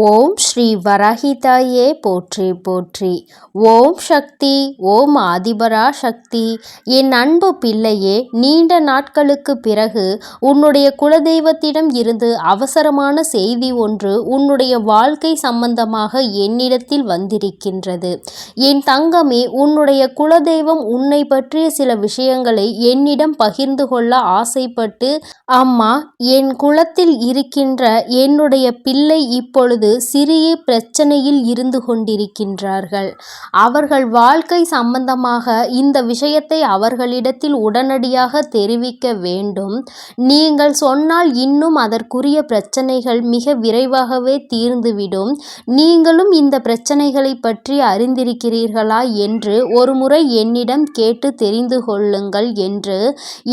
ஓம் ஸ்ரீ வராஹிதாயே போற்றி போற்றி. ஓம் சக்தி. ஓம் ஆதிபரா சக்தி. என் அன்பு பிள்ளையே, நீண்ட நாட்களுக்கு பிறகு உன்னுடைய குலதெய்வத்திடம் இருந்து அவசரமான செய்தி ஒன்று உன்னுடைய வாழ்க்கை சம்பந்தமாக என்னிடத்தில் வந்திருக்கின்றது. என் தங்கமே, உன்னுடைய குலதெய்வம் உன்னை பற்றிய சில விஷயங்களை என்னிடம் பகிர்ந்து கொள்ள ஆசைப்பட்டு, அம்மா, என் குலத்தில் இருக்கின்ற என்னுடைய பிள்ளை இப்பொழுது சிறிய பிரச்சனையில் இருந்து கொண்டிருக்கின்றார்கள். அவர்கள் வாழ்க்கை சம்பந்தமாக இந்த விஷயத்தை அவர்களிடத்தில் உடனடியாக தெரிவிக்க வேண்டும். நீங்கள் சொன்னால் இன்னும் அதற்குரிய பிரச்சனைகள் மிக விரைவாகவே தீர்ந்துவிடும். நீங்களும் இந்த பிரச்சனைகளை பற்றி அறிந்திருக்கிறீர்களா என்று ஒருமுறை என்னிடம் கேட்டு தெரிந்து கொள்ளுங்கள் என்று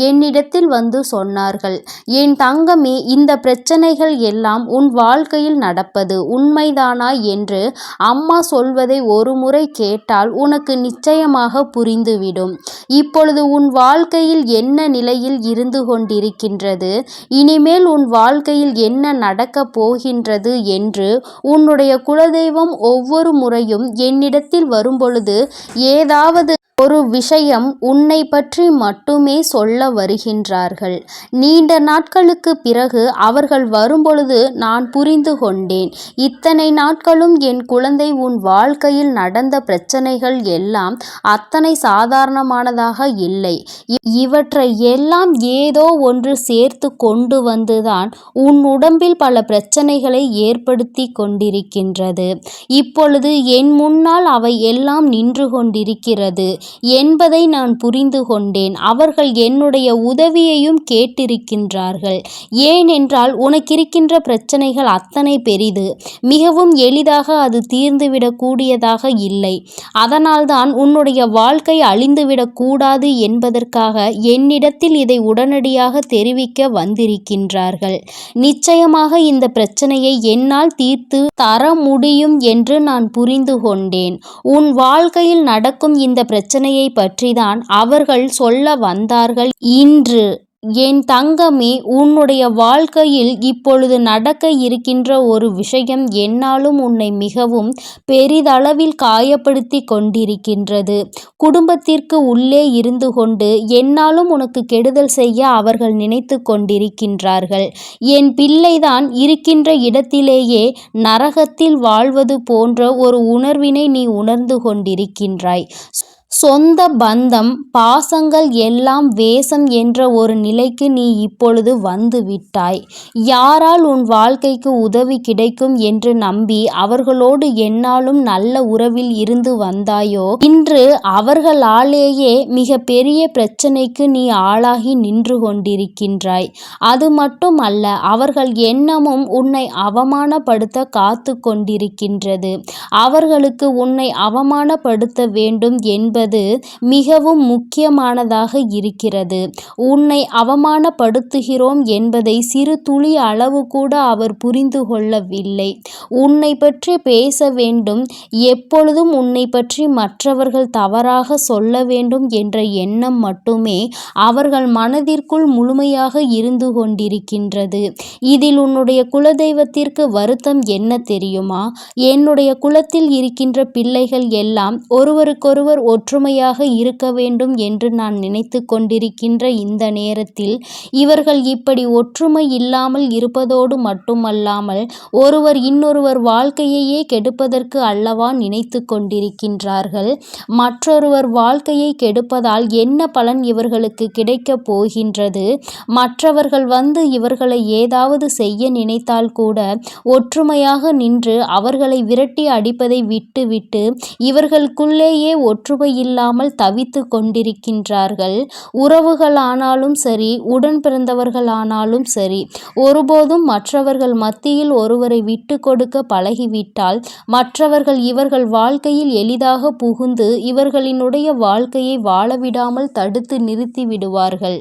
என்னிடத்தில் வந்து சொன்னார்கள். என் தங்கமே, இந்த பிரச்சனைகள் எல்லாம் உன் வாழ்க்கையில் நடப்பது உண்மைதானா என்று அம்மா சொல்வதை ஒருமுறை கேட்டால் உனக்கு நிச்சயமாக புரிந்துவிடும். இப்பொழுது உன் வாழ்க்கையில் என்ன நிலையில் இருந்து கொண்டிருக்கின்றது, இனிமேல் உன் வாழ்க்கையில் என்ன நடக்கப் போகின்றது என்று உன்னுடைய குலதெய்வம் ஒவ்வொரு முறையும் என்னிடத்தில் வரும்பொழுது ஏதாவது ஒரு விஷயம் உன்னை பற்றி மட்டுமே சொல்ல வருகின்றார்கள். நீண்ட நாட்களுக்கு பிறகு அவர்கள் வரும்பொழுது நான் புரிந்து கொண்டேன். இத்தனை நாட்களும் என் குழந்தை உன் வாழ்க்கையில் நடந்த பிரச்சனைகள் எல்லாம் அத்தனை சாதாரணமானதாக இல்லை. இவற்றை எல்லாம் ஏதோ ஒன்று சேர்த்து கொண்டு வந்துதான் உன் உடம்பில் பல பிரச்சனைகளை ஏற்படுத்தி கொண்டிருக்கின்றது. இப்பொழுது என் முன்னால் அவை எல்லாம் நின்று கொண்டிருக்கிறது என்பதை நான் புரிந்து கொண்டேன். அவர்கள் என்னுடைய உதவியையும் கேட்டிருக்கின்றார்கள். ஏனென்றால் உனக்கிருக்கின்ற பிரச்சனைகள் அத்தனை பெரிது. மிகவும் எளிதாக அது தீர்ந்துவிடக் கூடியதாக இல்லை. அதனால்தான் உன்னுடைய வாழ்க்கை அழிந்துவிடக் கூடாது என்பதற்காக என்னிடத்தில் இதை உடனடியாக தெரிவிக்க வந்திருக்கின்றார்கள். நிச்சயமாக இந்த பிரச்சனையை என்னால் தீர்த்து தர முடியும் என்று நான் புரிந்து கொண்டேன். உன் வாழ்க்கையில் நடக்கும் இந்த பிரச்சனையை பற்றிதான் அவர்கள் சொல்ல வந்தார்கள் இன்று. என் தங்கமே, உன்னுடைய வாழ்க்கையில் இப்பொழுது நடக்க இருக்கின்ற ஒரு விஷயம் என்னாலும் உன்னை மிகவும் பெரிதளவில் காயப்படுத்தி கொண்டிருக்கின்றது. குடும்பத்திற்கு உள்ளே இருந்து கொண்டு என்னாலும் உனக்கு கெடுதல் செய்ய அவர்கள் நினைத்து கொண்டிருக்கின்றார்கள். என் பிள்ளைதான் இருக்கின்ற இடத்திலேயே நரகத்தில் வாழ்வது போன்ற ஒரு உணர்வினை நீ உணர்ந்து கொண்டிருக்கின்றாய். சொந்த பந்தம், பாசங்கள் எல்லாம் வேஷம் என்ற ஒரு நிலைக்கு நீ இப்பொழுது வந்து விட்டாய். யாரால் உன் வாழ்க்கைக்கு உதவி கிடைக்கும் என்று நம்பி அவர்களோடு என்னாலும் நல்ல உறவில் இருந்து வந்தாயோ, இன்று அவர்களாலேயே மிக பெரிய பிரச்சனைக்கு நீ ஆளாகி நின்று கொண்டிருக்கின்றாய். அது மட்டுமல்ல, அவர்கள் எண்ணமும் உன்னை அவமானப்படுத்த காத்து கொண்டிருக்கின்றது. அவர்களுக்கு உன்னை அவமானப்படுத்த வேண்டும் என்பது மிகவும் முக்கியமானதாக இருக்கிறது. உன்னை அவமானப்படுத்துகிறோம் என்பதை சிறு துளி அளவு கூட அவர் புரிந்து கொள்ளவில்லை. உன்னை பற்றி பேச வேண்டும், எப்பொழுதும் உன்னை பற்றி மற்றவர்கள் தவறாக சொல்ல வேண்டும் என்ற எண்ணம் மட்டுமே அவர்கள் மனதிற்குள் முழுமையாக இருந்து கொண்டிருக்கின்றது. இதில் உன்னுடைய குலதெய்வத்திற்கு வருத்தம் என்ன தெரியுமா? என்னுடைய குலத்தில் இருக்கின்ற பிள்ளைகள் எல்லாம் ஒருவருக்கொருவர் ஒற்றுமையாக இருக்க வேண்டும் என்று நான் நினைத்து கொண்டிருக்கின்ற இந்த நேரத்தில் இவர்கள் இப்படி ஒற்றுமை இல்லாமல் இருப்பதோடு மட்டுமல்லாமல் ஒருவர் இன்னொருவர் வாழ்க்கையையே கெடுப்பதற்கு அல்லவா நினைத்து கொண்டிருக்கின்றார்கள். மற்றொருவர் வாழ்க்கையை கெடுப்பதால் என்ன பலன் இவர்களுக்கு கிடைக்கப் போகின்றது? மற்றவர்கள் வந்து இவர்களை ஏதாவது செய்ய நினைத்தால் கூட ஒற்றுமையாக நின்று அவர்களை விரட்டி அடிப்பதை விட்டுவிட்டு இவர்களுக்குள்ளேயே ஒற்றுமை இல்லாமல் தவித்து கொண்டிருக்கின்றார்கள். உறவுகளானாலும் சரி, உடன் பிறந்தவர்களானாலும் சரி, ஒருபோதும் மற்றவர்கள் மத்தியில் ஒருவரை விட்டு கொடுக்க பழகிவிட்டால் மற்றவர்கள் இவர்கள் வாழ்க்கையில் எளிதாக புகுந்து இவர்களினுடைய வாழ்க்கையை வாழவிடாமல் தடுத்து நிறுத்தி விடுவார்கள்.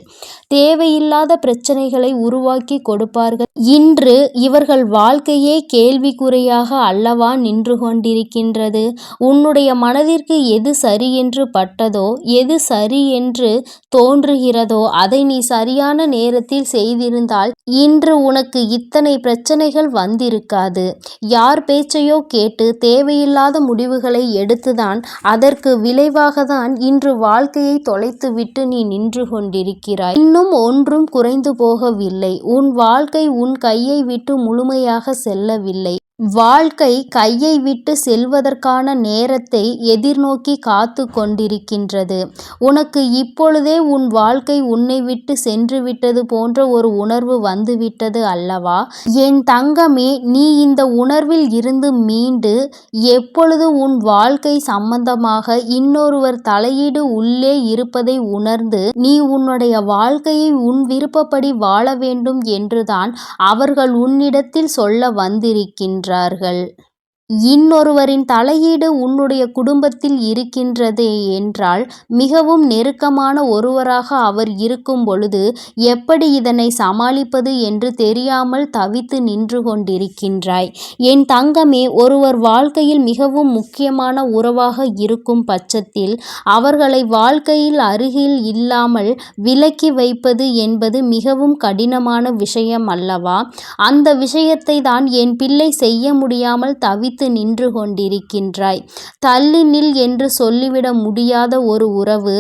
தேவையில்லாத பிரச்சனைகளை உருவாக்கி கொடுப்பார்கள். இன்று இவர்கள் வாழ்க்கையே கேள்விக்குறியாக அல்லவா நின்று கொண்டிருக்கின்றது. உன்னுடைய மனதிற்கு எது சரி என்று என்று பட்டதோ, எது சரி என்று தோன்றுகிறதோ அதை நீ சரியான நேரத்தில் செய்திருந்தால் இன்று உனக்கு இத்தனை பிரச்சனைகள் வந்திருக்காது. யார் பேச்சையோ கேட்டு தேவையில்லாத முடிவுகளை எடுத்துதான் அதற்கு விளைவாகத்தான் இன்று வாழ்க்கையை தொலைத்துவிட்டு நீ நின்று கொண்டிருக்கிறாய். இன்னும் ஒன்றும் குறைந்து போகவில்லை. உன் வாழ்க்கை உன் கையை விட்டு முழுமையாக செல்லவில்லை. வாழ்க்கை கையை விட்டு செல்வதற்கான நேரத்தை எதிர்நோக்கி காத்து கொண்டிருக்கின்றது. உனக்கு இப்பொழுதே உன் வாழ்க்கை உன்னை விட்டு சென்று விட்டது போன்ற ஒரு உணர்வு வந்துவிட்டது அல்லவா? என் தங்கமே, நீ இந்த உணர்வில் இருந்து மீண்டு எப்பொழுது உன் வாழ்க்கை சம்பந்தமாக இன்னொருவர் தலையீடு உள்ளே இருப்பதை உணர்ந்து நீ உன்னுடைய வாழ்க்கையை உன் விருப்பப்படி வாழ வேண்டும் என்றுதான் அவர்கள் உன்னிடத்தில் சொல்ல வந்திருக்கின்றார்கள். இன்னொருவரின் தலையீடு உன்னுடைய குடும்பத்தில் இருக்கின்றதே என்றால் மிகவும் நெருக்கமான ஒருவராக அவர் இருக்கும் பொழுது எப்படி இதனை சமாளிப்பது என்று தெரியாமல் தவித்து நின்று கொண்டிருக்கின்றாய். என் தங்கமே, ஒருவர் வாழ்க்கையில் மிகவும் முக்கியமான உறவாக இருக்கும் பட்சத்தில் அவர்களை வாழ்க்கையில் அருகில் இல்லாமல் விலக்கி வைப்பது என்பது மிகவும் கடினமான விஷயம் அல்லவா? அந்த விஷயத்தை தான் என் பிள்ளை செய்ய முடியாமல் தவித்து நின்று கொண்டிருக்கின்றாய். தள்ளி நில் என்று சொல்லிவிட முடியாத ஒரு உறவு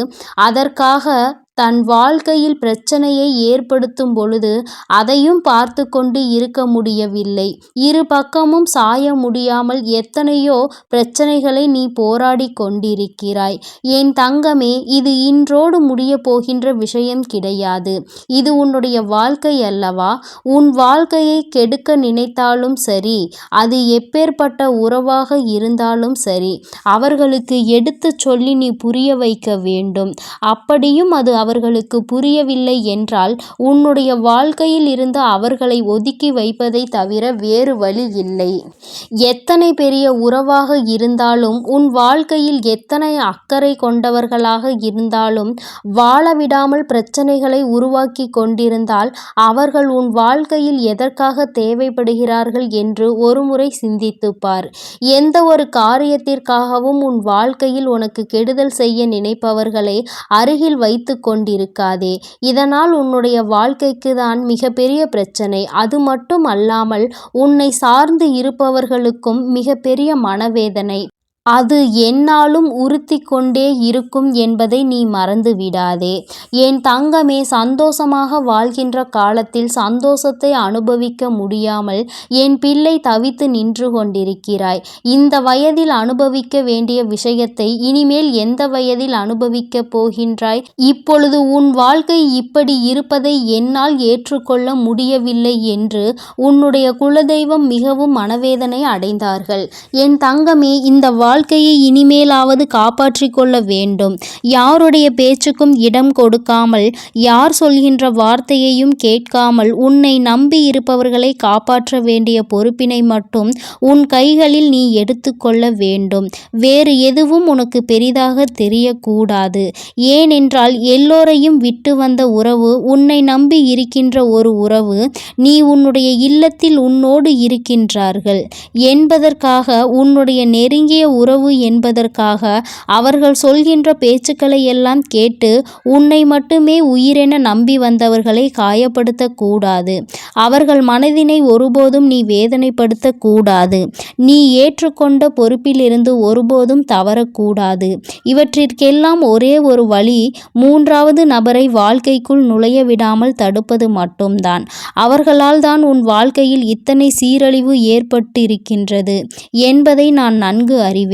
அதற்காக தன் வாழ்க்கையில் பிரச்சனையை ஏற்படுத்தும் பொழுது அதையும் பார்த்து கொண்டு இருக்க முடியவில்லை. இரு பக்கமும் சாய முடியாமல் எத்தனையோ பிரச்சனைகளை நீ போராடி கொண்டிருக்கிறாய். என் தங்கமே, இது இன்றோடு முடிய போகின்ற விஷயம் கிடையாது. இது உன்னுடைய வாழ்க்கை அல்லவா? உன் வாழ்க்கையை கெடுக்க நினைத்தாலும் சரி, அது எப்பேற்பட்ட உறவாக இருந்தாலும் சரி, அவர்களுக்கு எடுத்து சொல்லி நீ புரிய வைக்க வேண்டும். அப்படியும் அது அவர்களுக்கு புரியவில்லை என்றால் உன்னுடைய வாழ்க்கையில் இருந்து அவர்களை ஒதுக்கி வைப்பதை தவிர வேறு வழி இல்லை. எத்தனை பெரிய உறவாக இருந்தாலும், உன் வாழ்க்கையில் எத்தனை அக்கறை கொண்டவர்களாக இருந்தாலும் வாழ விடாமல் பிரச்சனைகளை உருவாக்கி கொண்டிருந்தால் அவர்கள் உன் வாழ்க்கையில் எதற்காக தேவைப்படுகிறார்கள் என்று ஒருமுறை சிந்தித்துப்பார். எந்த ஒரு காரியத்திற்காகவும் உன் வாழ்க்கையில் உனக்கு கெடுதல் செய்ய நினைப்பவர்களை அருகில் வைத்து கொண்டிருக்காதே. இதனால் உன்னுடைய வாழ்க்கைக்கு தான் மிகப்பெரிய பிரச்சனை. அது மட்டும் அல்லாமல் உன்னை சார்ந்து இருப்பவர்களுக்கும் மிகப்பெரிய மனவேதனை. அது எந்நாளும் உறுத்தி கொண்டே இருக்கும் என்பதை நீ மறந்து விடாதே. என் தங்கமே, சந்தோஷமாக வாழ்கின்ற காலத்தில் சந்தோஷத்தை அனுபவிக்க முடியாமல் என் பிள்ளை தவித்து நின்று கொண்டிருக்கிறாய். இந்த வயதில் அனுபவிக்க வேண்டிய விஷயத்தை இனிமேல் எந்த வயதில் அனுபவிக்கப் போகின்றாய்? இப்பொழுது உன் வாழ்க்கை இப்படி இருப்பதை என்னால் ஏற்றுக்கொள்ள முடியவில்லை என்று உன்னுடைய குலதெய்வம் மிகவும் மனவேதனை அடைந்தார்கள். என் தங்கமே, இந்த வாழ்க்கையை இனிமேலாவது காப்பாற்றிக் கொள்ள வேண்டும். யாருடைய பேச்சுக்கும் இடம் கொடுக்காமல், யார் சொல்கின்ற வார்த்தையையும் கேட்காமல் உன்னை நம்பி இருப்பவர்களை காப்பாற்ற வேண்டிய பொறுப்பினை மட்டும் உன் கைகளில் நீ எடுத்துக்கொள்ள வேண்டும். வேறு எதுவும் உனக்கு பெரிதாக தெரியக்கூடாது. ஏனென்றால் எல்லோரையும் விட்டு வந்த உறவு, உன்னை நம்பி இருக்கின்ற ஒரு உறவு, நீ உன்னுடைய இல்லத்தில் உன்னோடு இருக்கின்றார்கள் என்பதற்காக, உன்னுடைய நெருங்கிய உறவு என்பதற்காக அவர்கள் சொல்கின்ற பேச்சுக்களை எல்லாம் கேட்டு உன்னை மட்டுமே உயிரென நம்பி வந்தவர்களை காயப்படுத்தக்கூடாது. அவர்கள் மனதினை ஒருபோதும் நீ வேதனைப்படுத்தக்கூடாது. நீ ஏற்றுக்கொண்ட பொறுப்பிலிருந்து ஒருபோதும் தவறக்கூடாது. இவற்றிற்கெல்லாம் ஒரே ஒரு வழி, மூன்றாவது நபரை வாழ்க்கைக்குள் நுழைய விடாமல் தடுப்பது மட்டும்தான். அவர்களால் தான் உன் வாழ்க்கையில் இத்தனை சீரழிவு ஏற்பட்டிருக்கின்றது என்பதை நான் நன்கு அறிவேன்.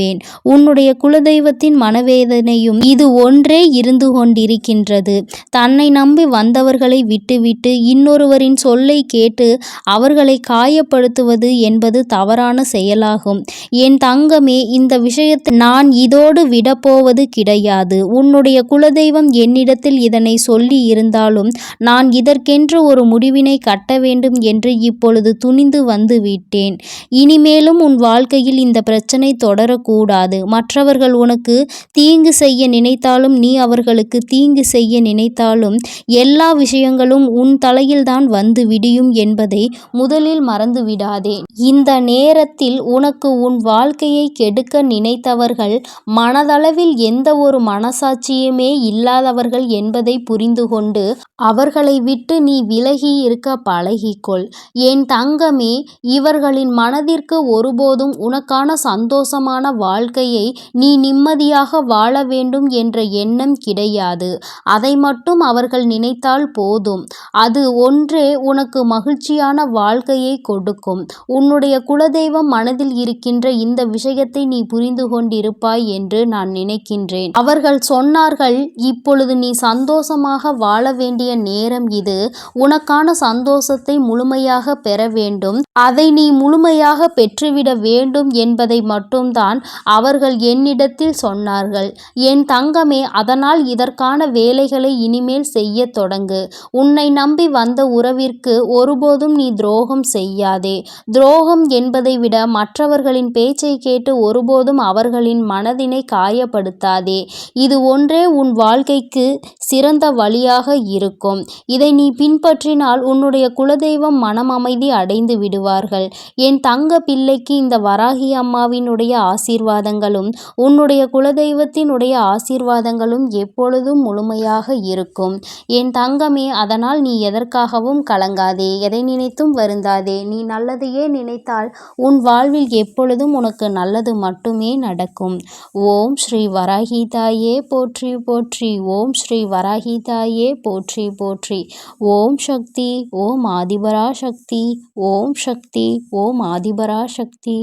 உன்னுடைய குலதெய்வத்தின் மனவேதனையும் இது ஒன்றே இருந்து கொண்டிருக்கின்றது. தன்னை நம்பி வந்தவர்களை விட்டுவிட்டு இன்னொருவரின் சொல்லை கேட்டு அவர்களை காயப்படுத்துவது என்பது தவறான செயலாகும். என் தங்கமே, இந்த விஷயத்தை நான் இதோடு விடப்போவது கிடையாது. உன்னுடைய குலதெய்வம் என்னிடத்தில் இதனை சொல்லி இருந்தாலும் நான் இதற்கென்று ஒரு முடிவினை கட்ட வேண்டும் என்று இப்பொழுது துணிந்து வந்து விட்டேன். இனிமேலும் உன் வாழ்க்கையில் இந்த பிரச்சனை தொடரக்கூடாது கூடாது. மற்றவர்கள் உனக்கு தீங்கு செய்ய நினைத்தாலும் நீ அவர்களுக்கு தீங்கு செய்ய நினைத்தாலும் எல்லா விஷயங்களும் உன் தலையில்தான் வந்து விடியும் என்பதை முதலில் மறந்துவிடாதே. இந்த நேரத்தில் உனக்கு உன் வாழ்க்கையை கெடுக்க நினைத்தவர்கள் மனதளவில் எந்த ஒரு மனசாட்சியுமே இல்லாதவர்கள் என்பதை புரிந்து கொண்டு அவர்களை விட்டு நீ விலகி இருக்க பழகிக்கொள். என் தங்கமே, இவர்களின் மனதிற்கு ஒருபோதும் உனக்கான சந்தோஷமான வாழ்க்கையை நீ நிம்மதியாக வாழ வேண்டும் என்ற எண்ணம் கிடையாது. அதை மட்டும் அவர்கள் நினைத்தால் போதும். அது ஒன்றே உனக்கு மகிழ்ச்சியான வாழ்க்கையை கொடுக்கும். உன்னுடைய குலதெய்வம் மனதில் இருக்கின்ற இந்த விஷயத்தை நீ புரிந்து கொண்டிருப்பாய் என்று நான் நினைக்கின்றேன். அவர்கள் சொன்னார்கள், இப்பொழுது நீ சந்தோஷமாக வாழ வேண்டிய நேரம் இது. உனக்கான சந்தோஷத்தை முழுமையாக பெற வேண்டும். அதை நீ முழுமையாக பெற்றுவிட வேண்டும் என்பதை மட்டும்தான் அவர்கள் என்னிடத்தில் சொன்னார்கள். என் தங்கமே, அதனால் இதற்கான வேலைகளை இனிமேல் செய்ய தொடங்கு. உன்னை நம்பி வந்த உறவிற்கு ஒருபோதும் நீ துரோகம் செய்யாதே. துரோகம் என்பதை விட மற்றவர்களின் பேச்சை கேட்டு ஒருபோதும் அவர்களின் மனதினை காயப்படுத்தாதே. இது ஒன்றே உன் வாழ்க்கைக்கு சிறந்த வழியாக இருக்கும். இதை நீ பின்பற்றினால் உன்னுடைய குலதெய்வம் மனம் அமைதி அடைந்து விடுவார்கள். என் தங்க பிள்ளைக்கு இந்த வராகி அம்மாவினுடைய ஆசீர்வாதங்களும் உன்னுடைய குலதெய்வத்தினுடைய ஆசீர்வாதங்களும் எப்பொழுதும் முழுமையாக இருக்கும். என் தங்கமே, அதனால் நீ எதற்காகவும் கலங்காதே, எதை நினைத்தும் வருந்தாதே. நீ நல்லதையே நினைத்தால் உன் வாழ்வில் எப்பொழுதும் உனக்கு நல்லது மட்டுமே நடக்கும். ஓம் ஸ்ரீ வராகி தாயே போற்றி போற்றி. ஓம் ஸ்ரீ வராகி தாயே போற்றி போற்றி. ஓம் சக்தி. ஓம் ஆதிபரா சக்தி. ஓம் சக்தி. ஓம் ஆதிபரா சக்தி.